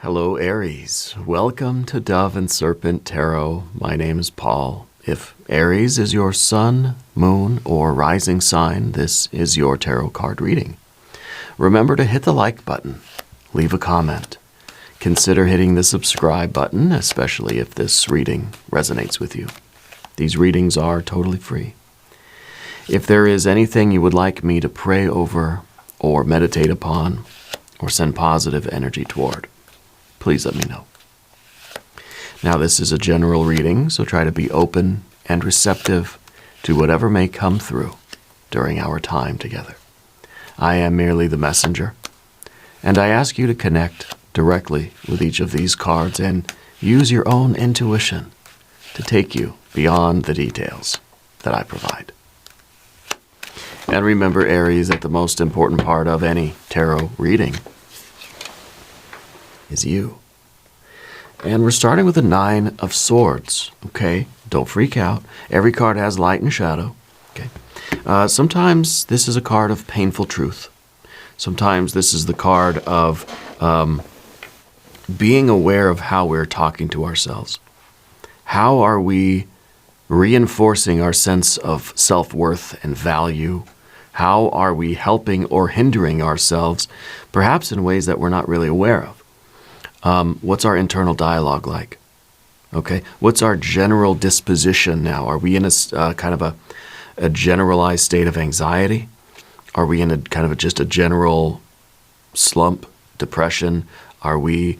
Hello, Aries. Welcome to Dove and Serpent Tarot. My name is Paul. If Aries is your sun, moon, or rising sign, this is your tarot card reading. Remember to hit the like button, leave a comment. Consider hitting the subscribe button, especially if this reading resonates with you. These readings are totally free. If there is anything you would like me to pray over or meditate upon or send positive energy toward, please let me know. Now, this is a general reading, so try to be open and receptive to whatever may come through during our time together. I am merely the messenger, and I ask you to connect directly with each of these cards and use your own intuition to take you beyond the details that I provide. And remember, Aries, that the most important part of any tarot reading is you. And we're starting with the Nine of Swords, okay? Don't freak out. Every card has light and shadow, okay? Sometimes this is a card of painful truth. Sometimes this is the card of being aware of how we're talking to ourselves. How are we reinforcing our sense of self-worth and value? How are we helping or hindering ourselves, perhaps in ways that we're not really aware of? What's our internal dialogue like? Okay, what's our general disposition now? Are we in a kind of a generalized state of anxiety? Are we in a kind of just a general slump, depression? Are we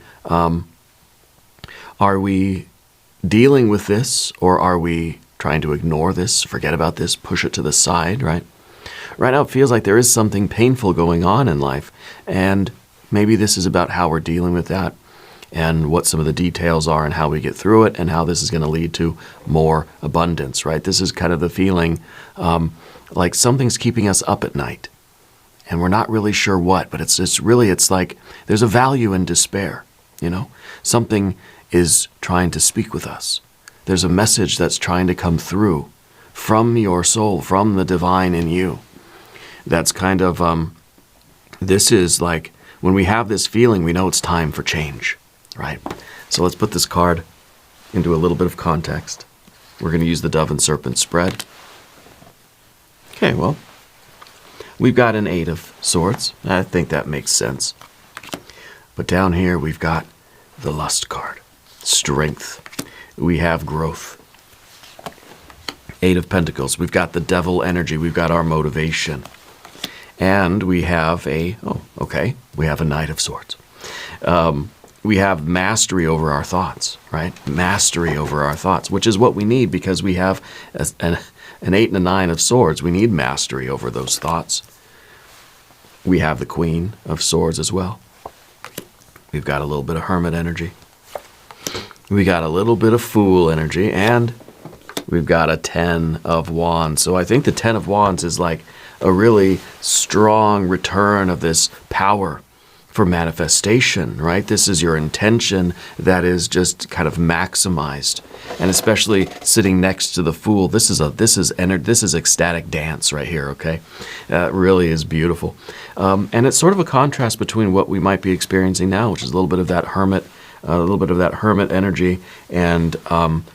dealing with this, or are we trying to ignore this, forget about this, push it to the side, right? Right now it feels like there is something painful going on in life, and maybe this is about how we're dealing with that and what some of the details are and how we get through it and how this is going to lead to more abundance, right? This is kind of the feeling like something's keeping us up at night and we're not really sure what, but it's like there's a value in despair, you know? Something is trying to speak with us. There's a message that's trying to come through from your soul, from the divine in you. That's kind of, this is like, when we have this feeling, we know it's time for change, right? So let's put this card into a little bit of context. We're going to use the Dove and Serpent spread. Okay, well, we've got an Eight of Swords. I think that makes sense. But down here, we've got the Lust card. Strength. We have growth. Eight of Pentacles. We've got the Devil energy. We've got our motivation. And we have we have a Knight of Swords. We have mastery over our thoughts, right? Mastery over our thoughts, which is what we need because we have an Eight and a Nine of Swords. We need mastery over those thoughts. We have the Queen of Swords as well. We've got a little bit of Hermit energy. We got a little bit of Fool energy, and we've got a Ten of Wands. So I think the Ten of Wands is like a really strong return of this power for manifestation, right? This is your intention that is just kind of maximized. And especially sitting next to the Fool, this is ecstatic dance right here, okay? It really is beautiful. And it's sort of a contrast between what we might be experiencing now, which is a little bit of that hermit energy and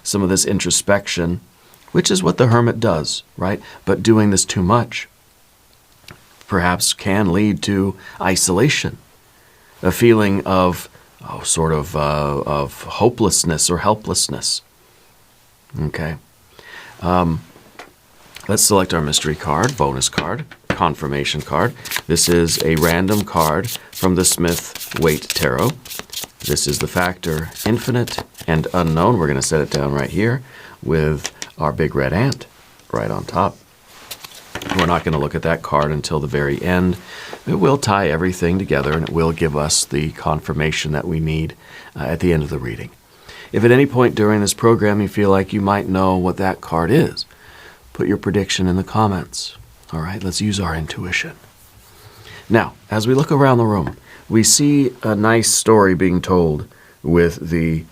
some of this introspection, which is what the hermit does, right? But doing this too much perhaps can lead to isolation, a feeling of of hopelessness or helplessness. Okay. Let's select our mystery card, bonus card, confirmation card. This is a random card from the Smith-Waite Tarot. This is the factor infinite and unknown. We're going to set it down right here with our big red ant right on top. We're not going to look at that card until the very end. It will tie everything together and it will give us the confirmation that we need at the end of the reading. If at any point during this program you feel like you might know what that card is, put your prediction in the comments. All right, let's use our intuition. Now, as we look around the room, we see a nice story being told with the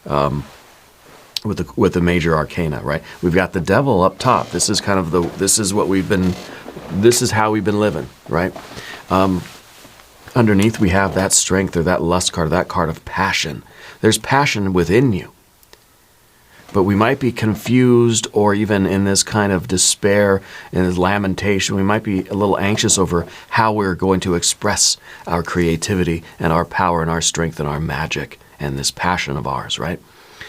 major arcana, right? We've got the Devil up top. This is kind of this is how we've been living, right? underneath we have that strength or that lust card, that card of passion. There's passion within you. But we might be confused, or even in this kind of despair, in this lamentation, we might be a little anxious over how we're going to express our creativity and our power and our strength and our magic and this passion of ours, right?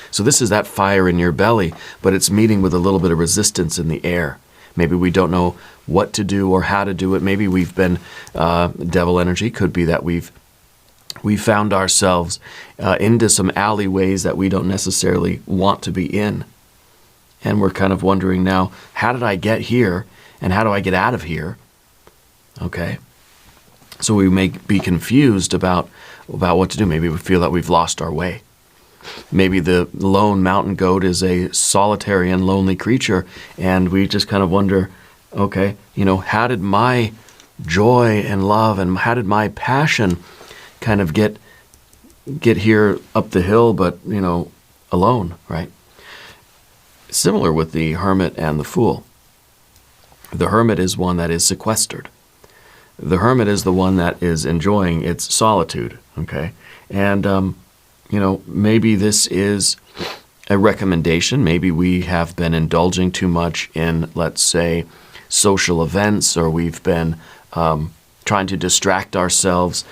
So this is that fire in your belly, but it's meeting with a little bit of resistance in the air. Maybe we don't know what to do or how to do it. Maybe we've been, devil energy could be that we found ourselves into some alleyways that we don't necessarily want to be in. And we're kind of wondering now, how did I get here? And how do I get out of here? Okay. So we may be confused about what to do. Maybe we feel that we've lost our way. Maybe the lone mountain goat is a solitary and lonely creature, and we just kind of wonder, okay, how did my joy and love and how did my passion kind of get here up the hill, but, alone, right? Similar with the hermit and the fool. The hermit is one that is sequestered. The hermit is the one that is enjoying its solitude, okay? And, maybe this is a recommendation. Maybe we have been indulging too much in, let's say, social events, or we've been trying to distract ourselves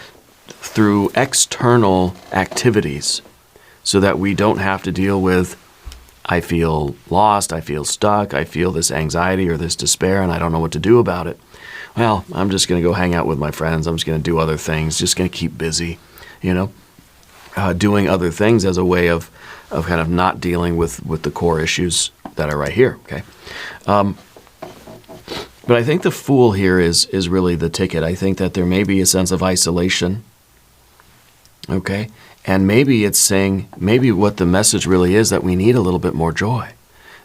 through external activities so that we don't have to deal with, I feel lost, I feel stuck, I feel this anxiety or this despair, and I don't know what to do about it. Well, I'm just going to go hang out with my friends. I'm just going to do other things, just going to keep busy, doing other things as a way of kind of not dealing with the core issues that are right here, okay? But I think the fool here is really the ticket. I think that there may be a sense of isolation, okay? And maybe it's saying, maybe what the message really is that we need a little bit more joy.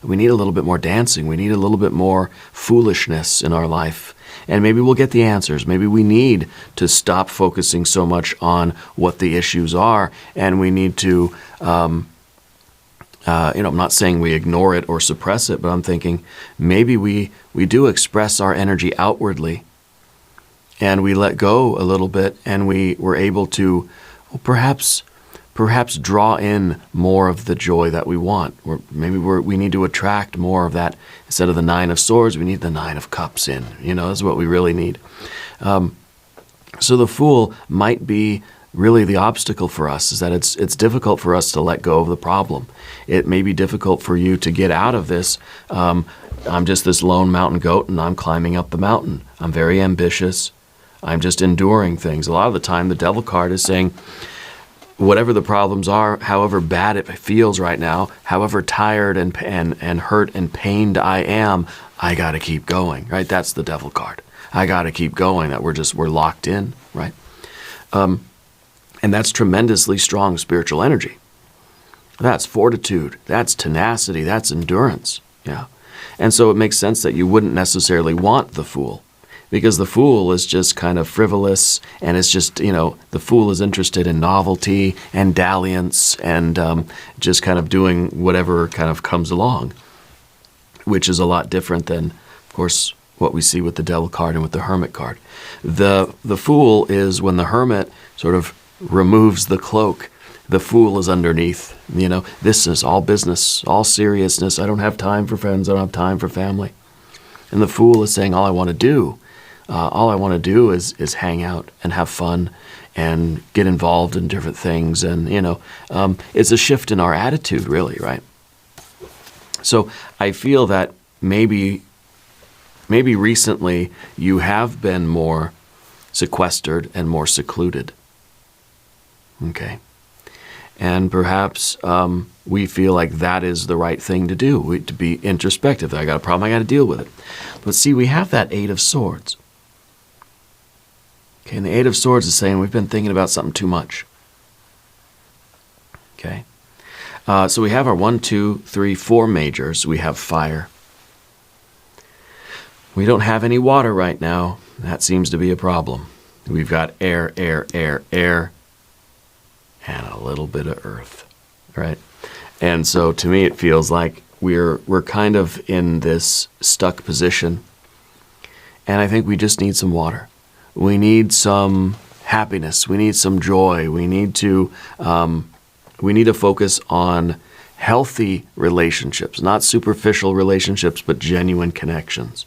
We need a little bit more dancing. We need a little bit more foolishness in our life. And maybe we'll get the answers. Maybe we need to stop focusing so much on what the issues are, and we need to, I'm not saying we ignore it or suppress it, but I'm thinking maybe we do express our energy outwardly, and we let go a little bit, and we were able to perhaps draw in more of the joy that we want. We need to attract more of that. Instead of the 9 of Swords, we need the 9 of Cups in. That's what we really need. So the Fool might be really the obstacle for us, is that it's difficult for us to let go of the problem. It may be difficult for you to get out of this. I'm just this lone mountain goat, and I'm climbing up the mountain. I'm very ambitious. I'm just enduring things. A lot of the time, the Devil card is saying, whatever the problems are, however bad it feels right now, however tired and hurt and pained I am, I got to keep going, right? That's the Devil card. I got to keep going, that we're locked in, right? And that's tremendously strong spiritual energy. That's fortitude, that's tenacity, that's endurance, yeah. And so it makes sense that you wouldn't necessarily want the Fool, because the Fool is just kind of frivolous, and it's just, the Fool is interested in novelty and dalliance and just kind of doing whatever kind of comes along, which is a lot different than, of course, what we see with the Devil card and with the Hermit card. The Fool is when the Hermit sort of removes the cloak, the Fool is underneath. This is all business, all seriousness. I don't have time for friends. I don't have time for family. And the Fool is saying, all I want to do is hang out and have fun and get involved in different things. And, it's a shift in our attitude, really, right? So I feel that maybe recently you have been more sequestered and more secluded. Okay. And perhaps we feel like that is the right thing to do, to be introspective. I got a problem, I got to deal with it. But see, we have that 8 of Swords. Okay, and the 8 of Swords is saying we've been thinking about something too much. Okay. So we have our 1, 2, 3, 4 majors. We have fire. We don't have any water right now. That seems to be a problem. We've got air, air, air, air, and a little bit of earth, right? And so to me, it feels like we're kind of in this stuck position, and I think we just need some water. We need some happiness. We need some joy. We need to focus on healthy relationships, not superficial relationships, but genuine connections.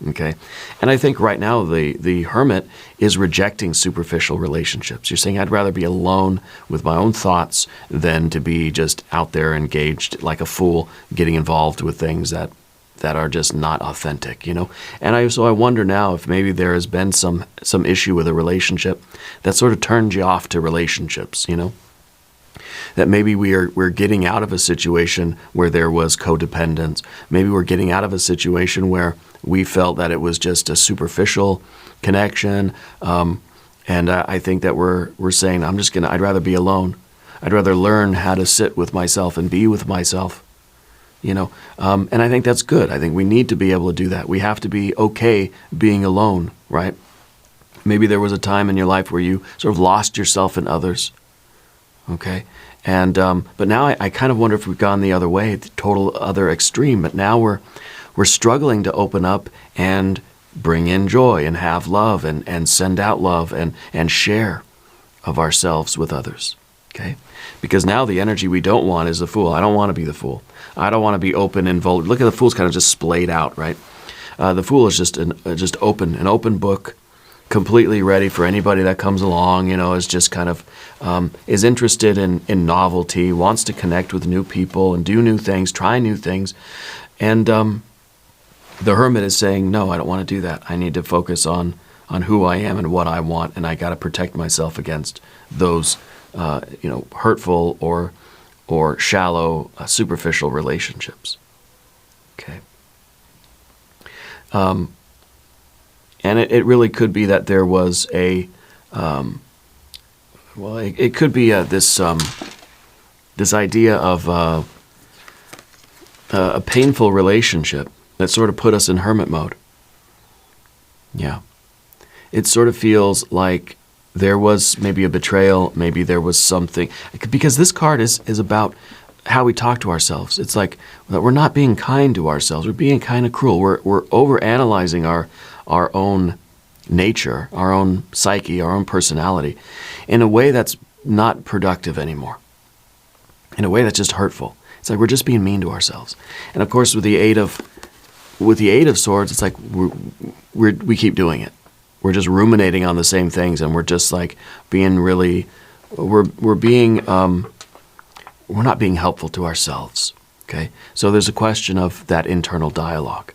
Okay? And I think right now the hermit is rejecting superficial relationships. You're saying, I'd rather be alone with my own thoughts than to be just out there engaged like a fool, getting involved with things that are just not authentic, you know? And so I wonder now if maybe there has been some issue with a relationship that sort of turned you off to relationships, you know? That maybe we're getting out of a situation where there was codependence. Maybe we're getting out of a situation where we felt that it was just a superficial connection. And I think that we're saying, I'd rather be alone. I'd rather learn how to sit with myself and be with myself, you know. And I think that's good. I think we need to be able to do that. We have to be okay being alone, right? Maybe there was a time in your life where you sort of lost yourself in others. Okay, and but now I kind of wonder if we've gone the other way, the total other extreme. But now we're struggling to open up and bring in joy and have love and send out love and share of ourselves with others. Okay, because now the energy we don't want is the fool. I don't want to be the fool. I don't want to be open and vulnerable. Look at the fool's kind of just splayed out, right? The fool is just an open book, completely ready for anybody that comes along, you know, is just kind of, is interested in novelty, wants to connect with new people and do new things, try new things. And the hermit is saying, no, I don't want to do that. I need to focus on who I am and what I want, and I got to protect myself against those, hurtful or shallow, superficial relationships. Okay. And it really could be that there was it could be this idea of a painful relationship that sort of put us in hermit mode. Yeah. It sort of feels like there was maybe a betrayal, maybe there was something. Because this card is about how we talk to ourselves. It's like that we're not being kind to ourselves. We're being kind of cruel. We're overanalyzing our own nature, our own psyche, our own personality in a way that's not productive anymore, in a way that's just hurtful. It's like we're just being mean to ourselves. And of course, with the Eight of Swords, it's like we keep doing it. We're just ruminating on the same things, and we're just like being really, we're not being helpful to ourselves. Okay, so there's a question of that internal dialogue.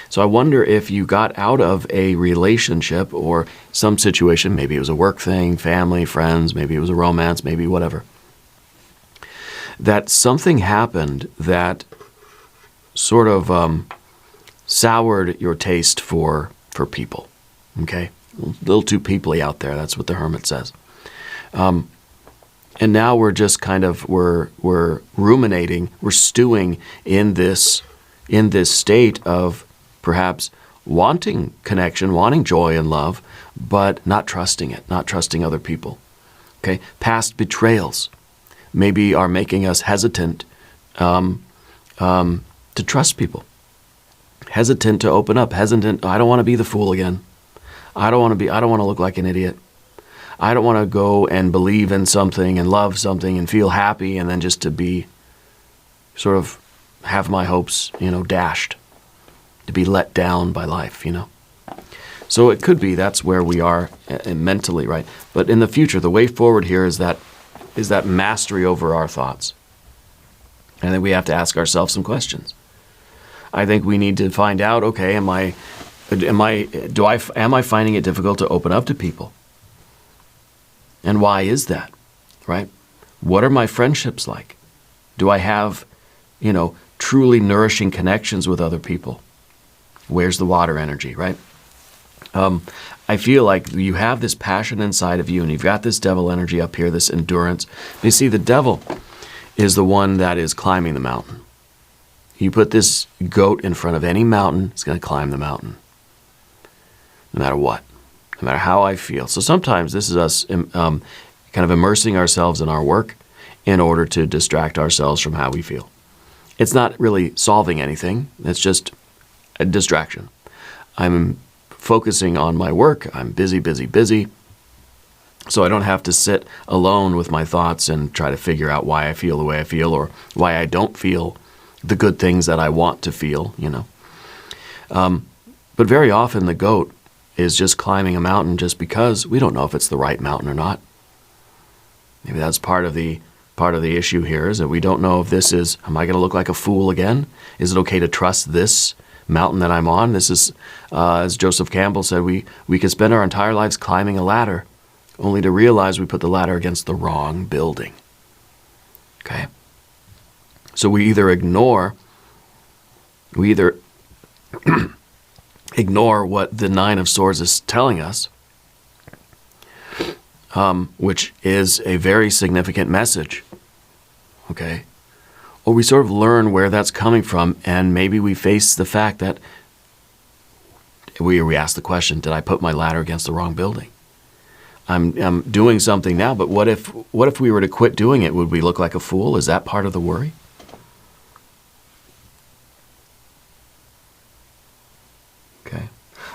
So I wonder if you got out of a relationship or some situation, maybe it was a work thing, family, friends, maybe it was a romance, maybe whatever, that something happened that sort of soured your taste for people, okay? A little too people-y out there, that's what the hermit says. And now we're just kind of, we're ruminating, we're stewing in this state of perhaps wanting connection, wanting joy and love, but not trusting it, not trusting other people. Okay, past betrayals maybe are making us hesitant to trust people, hesitant to open up, hesitant. I don't want to be the fool again. I don't want to look like an idiot. I don't want to go and believe in something and love something and feel happy and then just to be sort of have my hopes, dashed, to be let down by life, So it could be that's where we are mentally, right? But in the future, the way forward here is that mastery over our thoughts. And then we have to ask ourselves some questions. I think we need to find out, okay, am I finding it difficult to open up to people? And why is that, right? What are my friendships like? Do I have, truly nourishing connections with other people? Where's the water energy, right? I feel like you have this passion inside of you, and you've got this devil energy up here, this endurance. You see, the devil is the one that is climbing the mountain. You put this goat in front of any mountain, it's going to climb the mountain. No matter what, no matter how I feel. So sometimes this is us kind of immersing ourselves in our work in order to distract ourselves from how we feel. It's not really solving anything. It's just a distraction. I'm focusing on my work. I'm busy, busy, busy. So I don't have to sit alone with my thoughts and try to figure out why I feel the way I feel, or why I don't feel the good things that I want to feel, you know. But very often the goat is just climbing a mountain just because we don't know if it's the right mountain or not. Maybe that's part of the issue here, is that we don't know if this is, am I going to look like a fool again? Is it okay to trust this mountain that I'm on? This is, as Joseph Campbell said, we could spend our entire lives climbing a ladder only to realize we put the ladder against the wrong building. Okay? So we either ignore ignore what the Nine of Swords is telling us, which is a very significant message, okay? Or we sort of learn where that's coming from, and maybe we face the fact that we ask the question, did I put my ladder against the wrong building? I'm doing something now, but what if we were to quit doing it? Would we look like a fool? Is that part of the worry? Okay.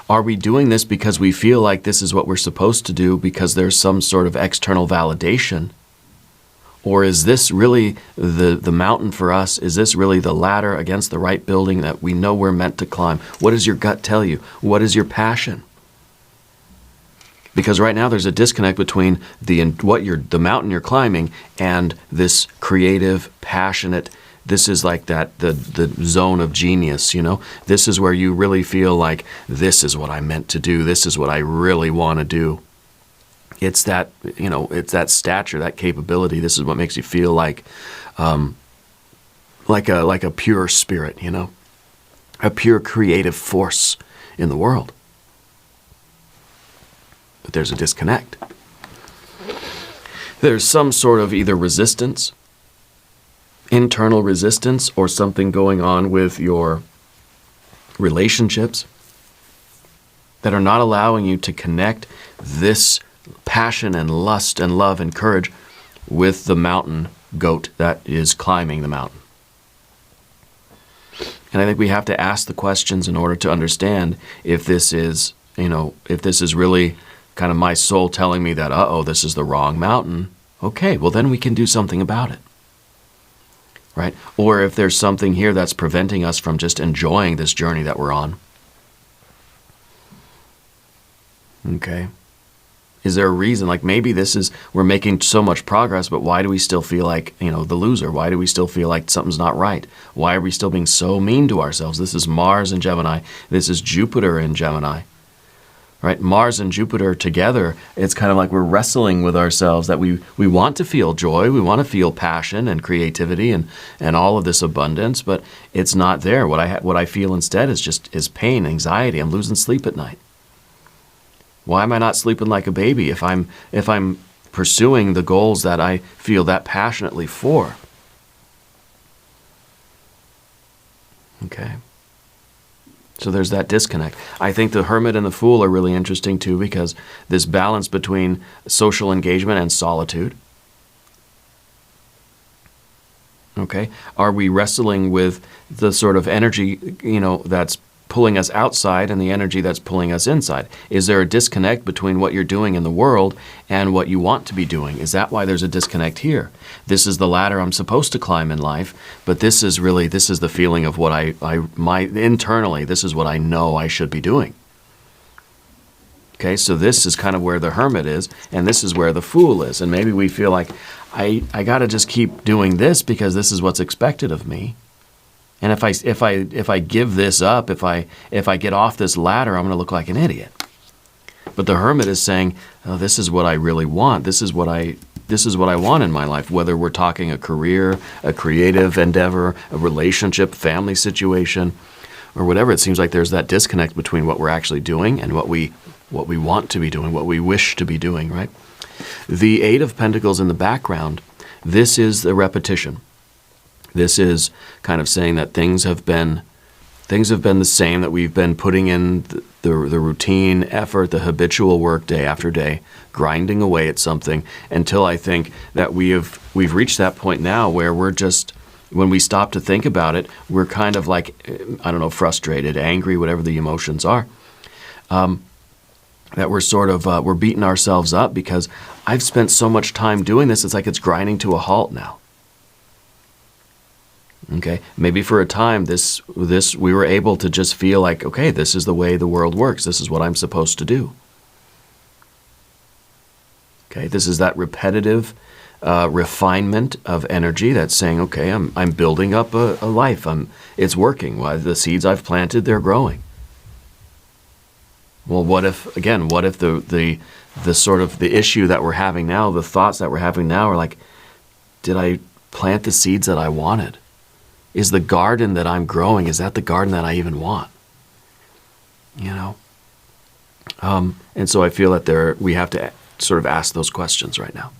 Are we doing this because we feel like this is what we're supposed to do because there's some sort of external validation? Or is this really the mountain for us? Is this really the ladder against the right building that we know we're meant to climb? What does your gut tell you? What is your passion? Because right now there's a disconnect between the mountain you're climbing and this creative, passionate. This is like the zone of genius, you know. This is where you really feel like this is what I meant to do. This is what I really want to do. It's that, you know, it's that stature, that capability. This is what makes you feel like a pure spirit, you know, a pure creative force in the world. But there's a disconnect. There's some sort of either resistance, internal resistance, or something going on with your relationships that are not allowing you to connect this passion and lust and love and courage with the mountain goat that is climbing the mountain. And I think we have to ask the questions in order to understand if this is, you know, if this is really kind of my soul telling me that, uh-oh, this is the wrong mountain. Okay, well then we can do something about it. Right? Or if there's something here that's preventing us from just enjoying this journey that we're on. Okay. Is there a reason? Like maybe we're making so much progress, but why do we still feel like, you know, the loser? Why do we still feel like something's not right? Why are we still being so mean to ourselves? This is Mars in Gemini. This is Jupiter in Gemini. Right? Mars and Jupiter together, it's kind of like we're wrestling with ourselves, that we want to feel joy, we want to feel passion and creativity and all of this abundance, but it's not there. What I feel instead is pain, anxiety. I'm losing sleep at night. Why am I not sleeping like a baby if I'm pursuing the goals that I feel that passionately for? Okay. So there's that disconnect. I think the Hermit and the Fool are really interesting too, because this balance between social engagement and solitude. Okay? Are we wrestling with the sort of energy, you know, that's pulling us outside and the energy that's pulling us inside? Is there a disconnect between what you're doing in the world and what you want to be doing? Is that why there's a disconnect here? This is the ladder I'm supposed to climb in life, but this is the feeling of what internally, this is what I know I should be doing. Okay, so this is kind of where the Hermit is, and this is where the Fool is. And maybe we feel like, I got to just keep doing this because this is what's expected of me. And if I give this up, if I get off this ladder, I'm going to look like an idiot. But the Hermit is saying, oh, this is what I really want. This is what I want in my life. Whether we're talking a career, a creative endeavor, a relationship, family situation, or whatever, it seems like there's that disconnect between what we're actually doing and what we want to be doing, what we wish to be doing. Right? The Eight of Pentacles in the background. This is the repetition. This is kind of saying that things have been the same, that we've been putting in the routine effort, the habitual work day after day, grinding away at something until I think that we've reached that point now where we're just, when we stop to think about it, we're kind of like, I don't know, frustrated, angry, whatever the emotions are. that we're sort of, we're beating ourselves up because I've spent so much time doing this, it's like it's grinding to a halt now. Okay, maybe for a time this we were able to just feel like, okay, this is the way the world works. This is what I'm supposed to do. Okay, this is that repetitive refinement of energy that's saying, okay, I'm building up a life. It's working. Why, the seeds I've planted, they're growing. Well, what if the sort of the issue that we're having now, the thoughts that we're having now are like, did I plant the seeds that I wanted? Is the garden that I'm growing, is that the garden that I even want? You know? And so I feel that we have to sort of ask those questions right now.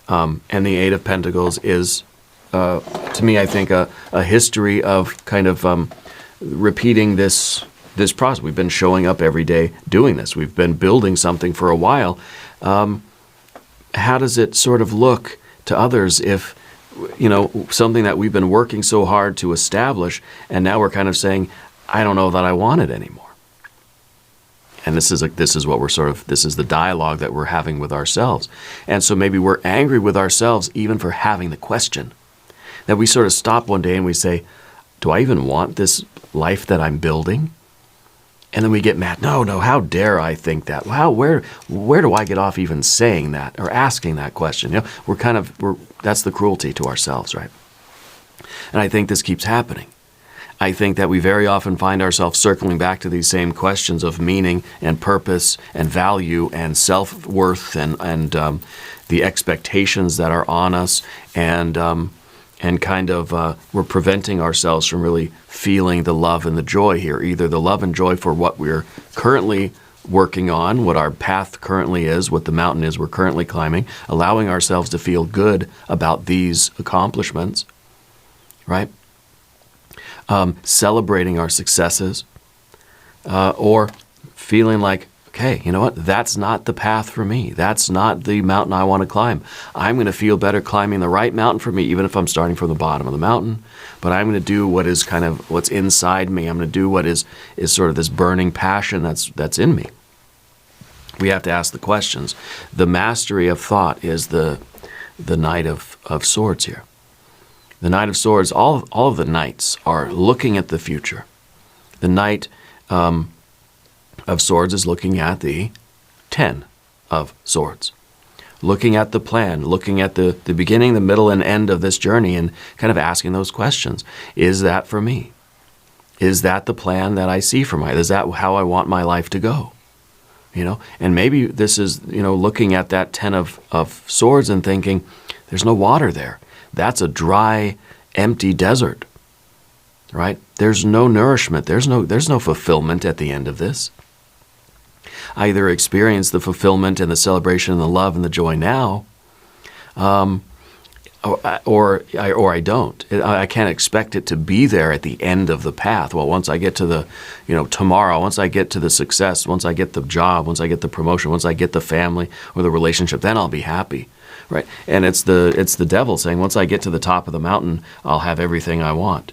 And the Eight of Pentacles is, to me, I think, a history of kind of repeating this process. We've been showing up every day doing this. We've been building something for a while. How does it sort of look to others if, you know, something that we've been working so hard to establish, and now we're kind of saying, I don't know that I want it anymore. And this is the dialogue that we're having with ourselves. And so maybe we're angry with ourselves even for having the question. That we sort of stop one day and we say, do I even want this life that I'm building? And then we get mad. No, how dare I think that? Where do I get off even saying that or asking that question? You know, that's the cruelty to ourselves, right? And I think this keeps happening. I think that we very often find ourselves circling back to these same questions of meaning and purpose and value and self-worth and the expectations that are on us, and kind of we're preventing ourselves from really feeling the love and the joy here, either the love and joy for what we're currently working on, what our path currently is, what the mountain is we're currently climbing, allowing ourselves to feel good about these accomplishments, right? Celebrating our successes, or feeling like, okay, you know what, that's not the path for me. That's not the mountain I want to climb. I'm going to feel better climbing the right mountain for me, even if I'm starting from the bottom of the mountain. But I'm going to do what is kind of what's inside me. I'm going to do what is sort of this burning passion that's in me. We have to ask the questions. The mastery of thought is the Knight of Swords here. The Knight of Swords, all of the knights are looking at the future. The Knight of Swords is looking at the 10 of Swords, looking at the plan, looking at the beginning, the middle, and end of this journey, and kind of asking those questions. Is that for me? Is that the plan that I see for my life? Is that how I want my life to go? You know, and maybe this is, you know, looking at that 10 of Swords and thinking, there's no water there. That's a dry, empty desert, right? There's no nourishment. There's no fulfillment at the end of this. I either experience the fulfillment and the celebration and the love and the joy now, or I don't. I can't expect it to be there at the end of the path. Well, once I get to the, you know, tomorrow, once I get to the success, once I get the job, once I get the promotion, once I get the family or the relationship, then I'll be happy. Right, and it's the devil saying, once I get to the top of the mountain, I'll have everything I want,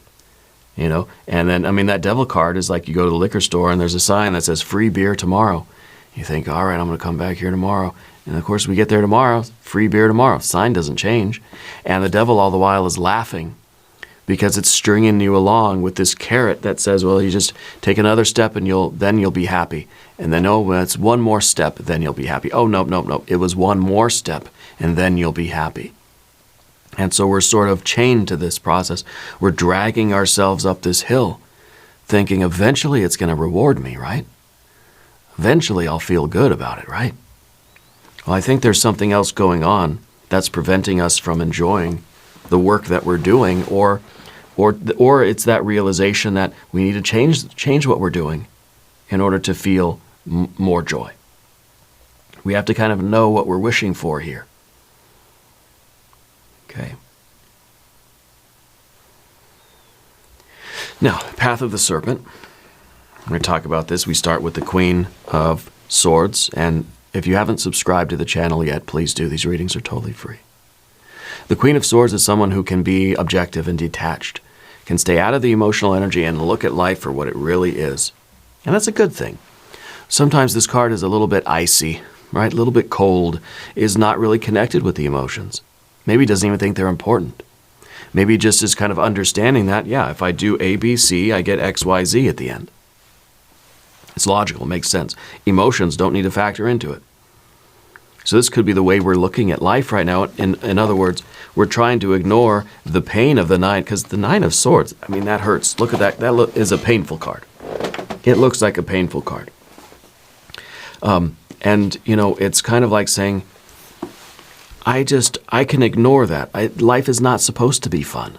you know. And then, I mean, that devil card is like you go to the liquor store and there's a sign that says free beer tomorrow. You think, all right, I'm going to come back here tomorrow. And of course, we get there tomorrow, free beer tomorrow. Sign doesn't change, and the devil all the while is laughing because it's stringing you along with this carrot that says, well, you just take another step and then you'll be happy. And then, oh, well, it's one more step, then you'll be happy. Oh, no. It was one more step, and then you'll be happy. And so we're sort of chained to this process. We're dragging ourselves up this hill, thinking eventually it's going to reward me, right? Eventually I'll feel good about it, right? Well, I think there's something else going on that's preventing us from enjoying the work that we're doing, or it's that realization that we need to change what we're doing in order to feel more joy. We have to kind of know what we're wishing for here. Okay. Now, Path of the Serpent. We're going to talk about this. We start with the Queen of Swords, and if you haven't subscribed to the channel yet, please do. These readings are totally free. The Queen of Swords is someone who can be objective and detached, can stay out of the emotional energy and look at life for what it really is. And that's a good thing. Sometimes this card is a little bit icy, right? A little bit cold, is not really connected with the emotions. Maybe doesn't even think they're important. Maybe just is kind of understanding that, yeah, if I do A, B, C, I get X, Y, Z at the end. It's logical, makes sense. Emotions don't need to factor into it. So this could be the way we're looking at life right now. In other words, we're trying to ignore the pain of the nine, because the Nine of Swords, I mean, that hurts. Look at that. That is a painful card. It looks like a painful card. And, you know, it's kind of like saying, I can ignore that. Life is not supposed to be fun.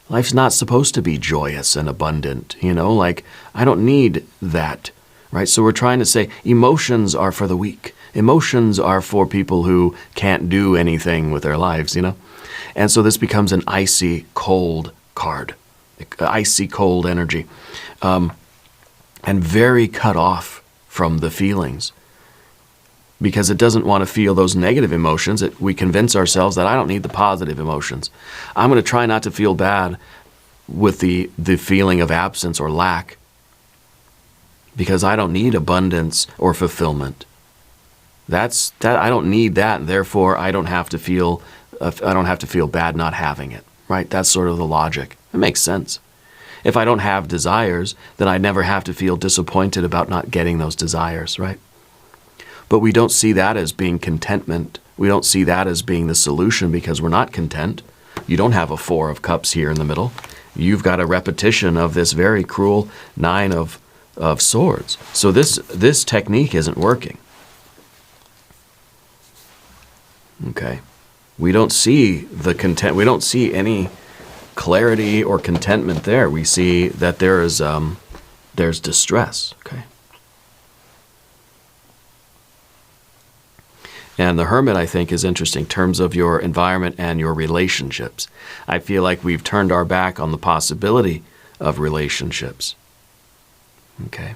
Life's not supposed to be joyous and abundant, you know, like, I don't need that, right? So we're trying to say emotions are for the weak. Emotions are for people who can't do anything with their lives, you know? And so this becomes an icy, cold card, icy, cold energy, and very cut off from the feelings, because it doesn't want to feel those negative emotions. We convince ourselves that I don't need the positive emotions. I'm going to try not to feel bad with the feeling of absence or lack, because I don't need abundance or fulfillment. That I don't need that, and therefore I don't have to feel bad not having it. Right? That's sort of the logic. It makes sense. If I don't have desires, then I never have to feel disappointed about not getting those desires, right? But we don't see that as being contentment. We don't see that as being the solution, because we're not content. You don't have a Four of Cups here in the middle. You've got a repetition of this very cruel Nine of Swords. So this technique isn't working. Okay. We don't see the content. We don't see any clarity or contentment there. We see that there's distress. Okay. And the Hermit, I think, is interesting in terms of your environment and your relationships. I feel like we've turned our back on the possibility of relationships. Okay.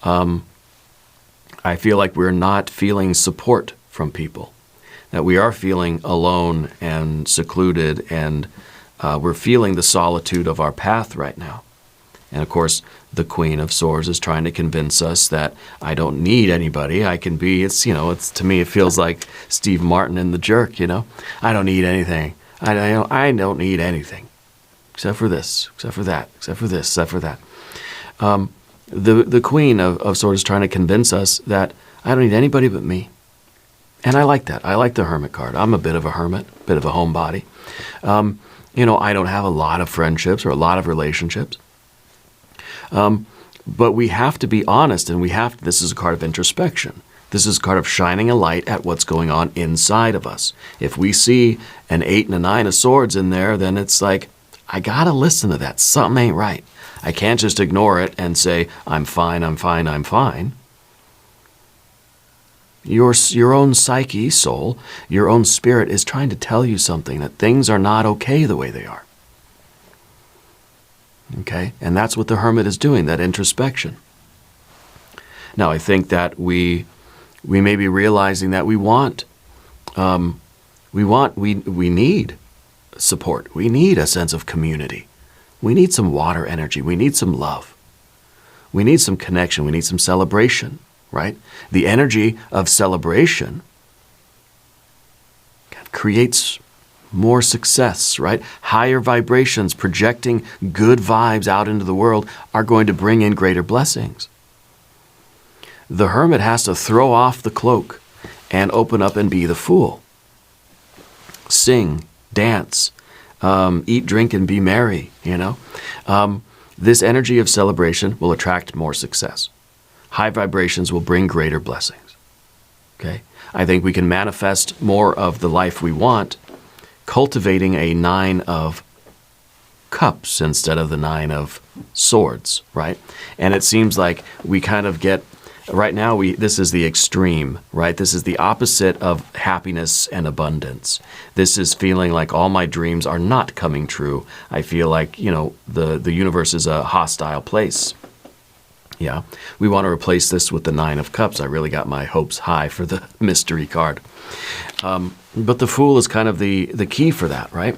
I feel like we're not feeling support from people, that we are feeling alone and secluded, and we're feeling the solitude of our path right now. And of course, the Queen of Swords is trying to convince us that I don't need anybody. I can be, to me, it feels like Steve Martin in The Jerk, you know? I don't need anything. I don't need anything. Except for this, except for that, except for this, except for that. The Queen of Swords is trying to convince us that I don't need anybody but me. And I like that. I like the Hermit card. I'm a bit of a hermit, a bit of a homebody. I don't have a lot of friendships or a lot of relationships. But we have to be honest, and this is a card of introspection. This is a card of shining a light at what's going on inside of us. If we see an 8 and a 9 of Swords in there, then it's like, I gotta listen to that. Something ain't right. I can't just ignore it and say, I'm fine, I'm fine, I'm fine. Your own psyche, soul, your own spirit is trying to tell you something, that things are not okay the way they are. Okay? And that's what the Hermit is doing, that introspection. Now, I think that we may be realizing that we need support. We need a sense of community. We need some water energy. We need some love. We need some connection. We need some celebration, right? The energy of celebration creates more success, right? Higher vibrations, projecting good vibes out into the world are going to bring in greater blessings. The Hermit has to throw off the cloak and open up and be the Fool. Sing, dance, eat, drink, and be merry, you know? This energy of celebration will attract more success. High vibrations will bring greater blessings. Okay? I think we can manifest more of the life we want cultivating a 9 of Cups instead of the 9 of Swords, right? And it seems like we kind of get, right now, this is the extreme, right? This is the opposite of happiness and abundance. This is feeling like all my dreams are not coming true. I feel like, the universe is a hostile place. Yeah, we want to replace this with the 9 of Cups. I really got my hopes high for the mystery card. But the Fool is kind of the key for that, right?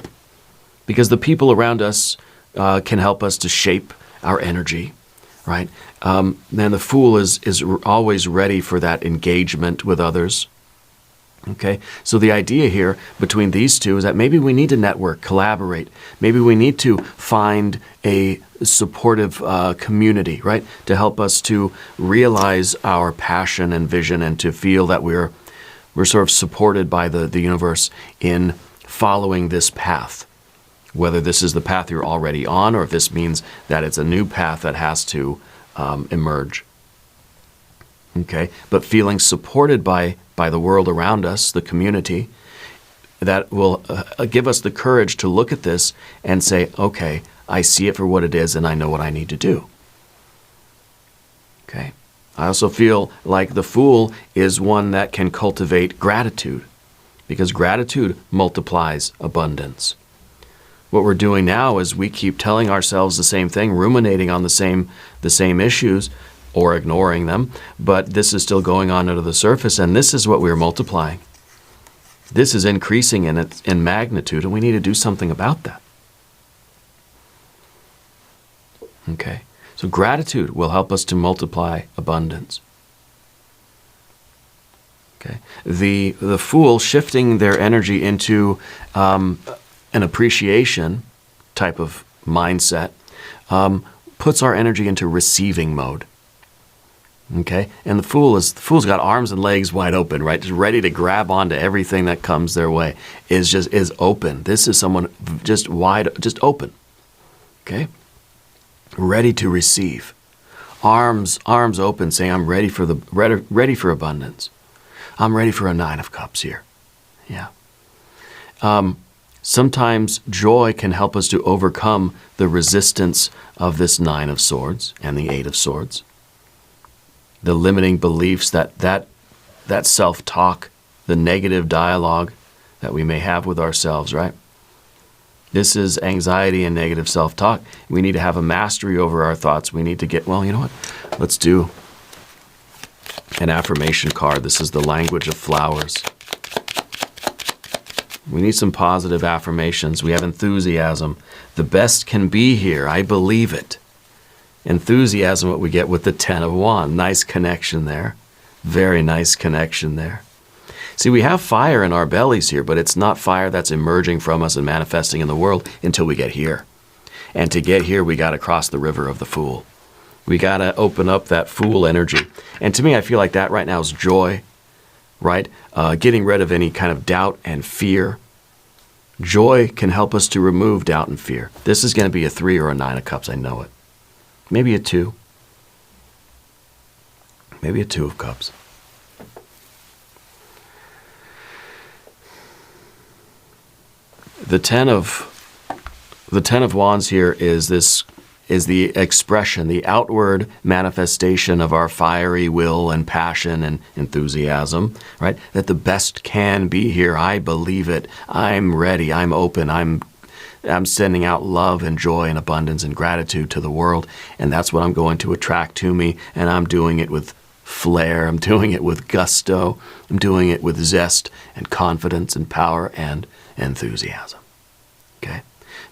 Because the people around us can help us to shape our energy. right? Then the Fool is always ready for that engagement with others. Okay, so the idea here between these two is that maybe we need to network, collaborate. Maybe we need to find a supportive community, right, to help us to realize our passion and vision and to feel that we're sort of supported by the universe in following this path. Whether this is the path you're already on or if this means that it's a new path that has to emerge. Okay, but feeling supported by the world around us, the community, that will give us the courage to look at this and say, okay, I see it for what it is and I know what I need to do. Okay. I also feel like the Fool is one that can cultivate gratitude, because gratitude multiplies abundance. What we're doing now is we keep telling ourselves the same thing, ruminating on the same issues, or ignoring them, but this is still going on under the surface, and this is what we're multiplying. This is increasing in magnitude, and we need to do something about that. Okay, so gratitude will help us to multiply abundance. Okay, the Fool shifting their energy into an appreciation type of mindset puts our energy into receiving mode. Okay, and the Fool's got arms and legs wide open, right? Just ready to grab onto everything that comes their way. Is open. This is someone just open. Okay, ready to receive, arms open, saying, "I'm ready for abundance. I'm ready for a 9 of Cups here." Yeah. Sometimes joy can help us to overcome the resistance of this 9 of Swords and the 8 of Swords. The limiting beliefs, that self-talk, the negative dialogue that we may have with ourselves, right? This is anxiety and negative self-talk. We need to have a mastery over our thoughts. We need to get, well, you know what? Let's do an affirmation card. This is the language of flowers. We need some positive affirmations. We have enthusiasm. The best can be here. I believe it. Enthusiasm, what we get with the 10 of Wands. Nice connection there. Very nice connection there. See, we have fire in our bellies here, but it's not fire that's emerging from us and manifesting in the world until we get here. And to get here, we got to cross the river of the Fool. We got to open up that Fool energy. And to me, I feel like that right now is joy, right? Getting rid of any kind of doubt and fear. Joy can help us to remove doubt and fear. This is going to be a 3 or a 9 of Cups, I know it. Maybe a 2. Maybe a 2 of Cups. The 10 of Wands here is the expression, the outward manifestation of our fiery will and passion and enthusiasm, right? That the best can be here. I believe it. I'm ready. I'm open. I'm sending out love and joy and abundance and gratitude to the world, and that's what I'm going to attract to me, and I'm doing it with flair. I'm doing it with gusto. I'm doing it with zest and confidence and power and enthusiasm. Okay?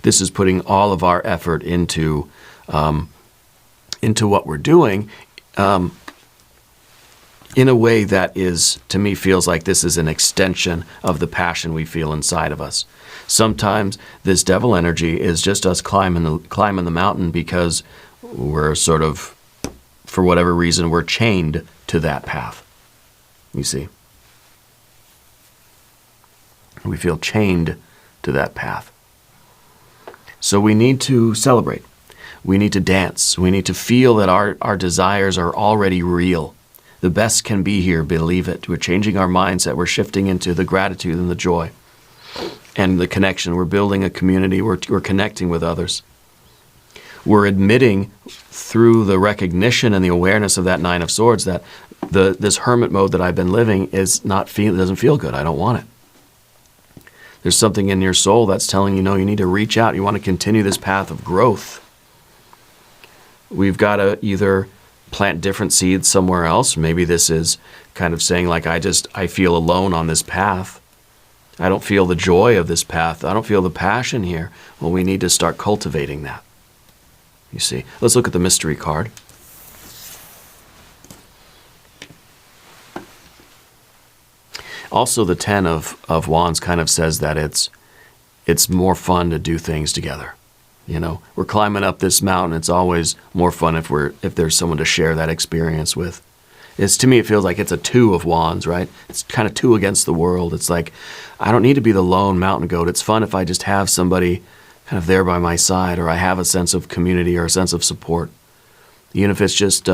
This is putting all of our effort into what we're doing in a way that is, to me, feels like this is an extension of the passion we feel inside of us. Sometimes this devil energy is just us climbing the mountain because we're sort of, for whatever reason, we're chained to that path. You see? We feel chained to that path. So we need to celebrate. We need to dance. We need to feel that our desires are already real. The best can be here, believe it. We're changing our mindset. We're shifting into the gratitude and the joy and the connection. We're building a community. We're connecting with others. We're admitting through the recognition and the awareness of that 9 of Swords that this hermit mode that I've been living doesn't feel good. I don't want it. There's something in your soul that's telling you, no, you need to reach out. You want to continue this path of growth. We've got to either plant different seeds somewhere else. Maybe this is kind of saying, like, I feel alone on this path. I don't feel the joy of this path. I don't feel the passion here. Well, we need to start cultivating that. You see. Let's look at the mystery card. Also, the Ten of Wands kind of says that it's more fun to do things together. We're climbing up this mountain. It's always more fun if there's someone to share that experience with. To me, it feels like it's a Two of Wands, right? It's kind of two against the world. It's like, I don't need to be the lone mountain goat. It's fun if I just have somebody kind of there by my side, or I have a sense of community or a sense of support. Even if it's just,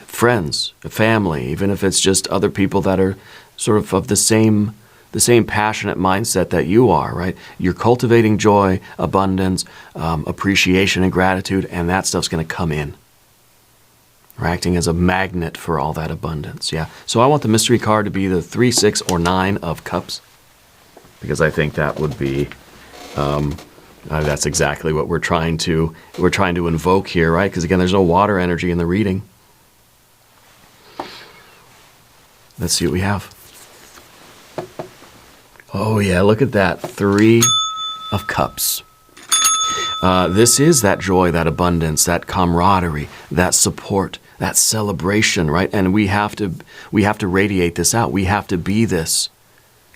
friends, family, even if it's just other people that are sort of the same passionate mindset that you are, right? You're cultivating joy, abundance, appreciation, and gratitude, and that stuff's going to come in. We're acting as a magnet for all that abundance, yeah. So I want the mystery card to be the 3, 6, or 9 of Cups, because I think that would be, that's exactly what we're trying to invoke here, right? Because again, there's no water energy in the reading. Let's see what we have. Oh yeah, look at that, 3 of Cups. This is that joy, that abundance, that camaraderie, that support, that celebration, right? And we have to radiate this out. We have to be this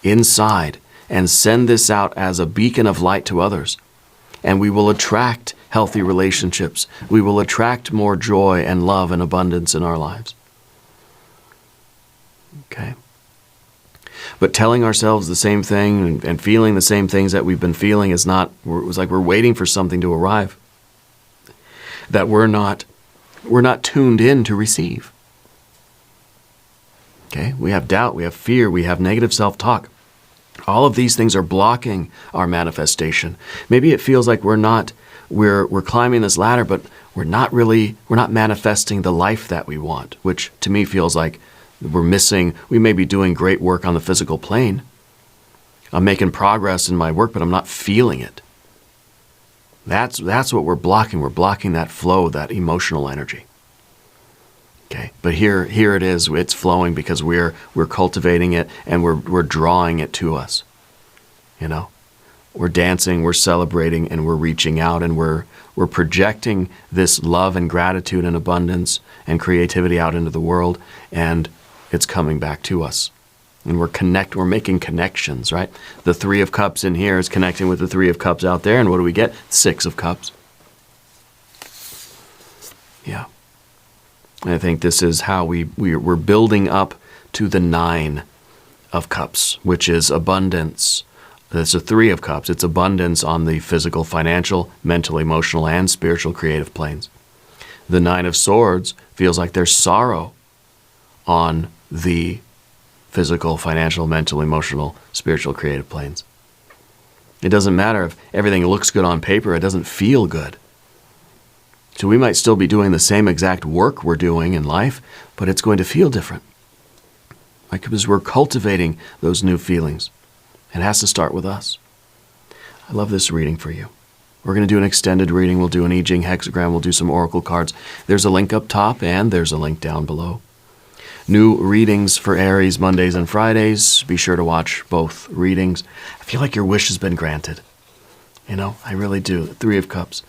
inside and send this out as a beacon of light to others. And we will attract healthy relationships. We will attract more joy and love and abundance in our lives. Okay. But telling ourselves the same thing and feeling the same things that we've been feeling it's like we're waiting for something to arrive that we're not tuned in to receive. Okay? We have doubt, we have fear, we have negative self-talk. All of these things are blocking our manifestation. Maybe it feels like we're climbing this ladder, but we're not manifesting the life that we want, which to me feels like we may be doing great work on the physical plane. I'm making progress in my work, but I'm not feeling it. That's what we're blocking. We're blocking that flow, that emotional energy. Okay, but here it is. It's flowing because we're cultivating it and we're drawing it to us. We're dancing, we're celebrating, and we're reaching out, and we're projecting this love and gratitude and abundance and creativity out into the world, and it's coming back to us. And we're making connections, right? The 3 of Cups in here is connecting with the 3 of Cups out there, and what do we get? 6 of Cups. Yeah. And I think this is how we're building up to the 9 of Cups, which is abundance. It's a 3 of Cups. It's abundance on the physical, financial, mental, emotional, and spiritual creative planes. The 9 of Swords feels like there's sorrow on the physical, financial, mental, emotional, spiritual, creative planes. It doesn't matter if everything looks good on paper, it doesn't feel good. So we might still be doing the same exact work we're doing in life, but it's going to feel different. Right? Because we're cultivating those new feelings. It has to start with us. I love this reading for you. We're going to do an extended reading. We'll do an I Ching hexagram. We'll do some oracle cards. There's a link up top and there's a link down below. New readings for Aries Mondays and Fridays. Be sure to watch both readings. I feel like your wish has been granted. I really do. 3 of Cups.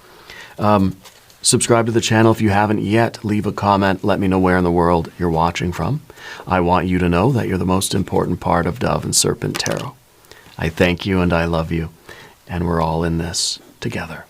Subscribe to the channel if you haven't yet. Leave a comment. Let me know where in the world you're watching from. I want you to know that you're the most important part of Dove and Serpent Tarot. I thank you and I love you. And we're all in this together.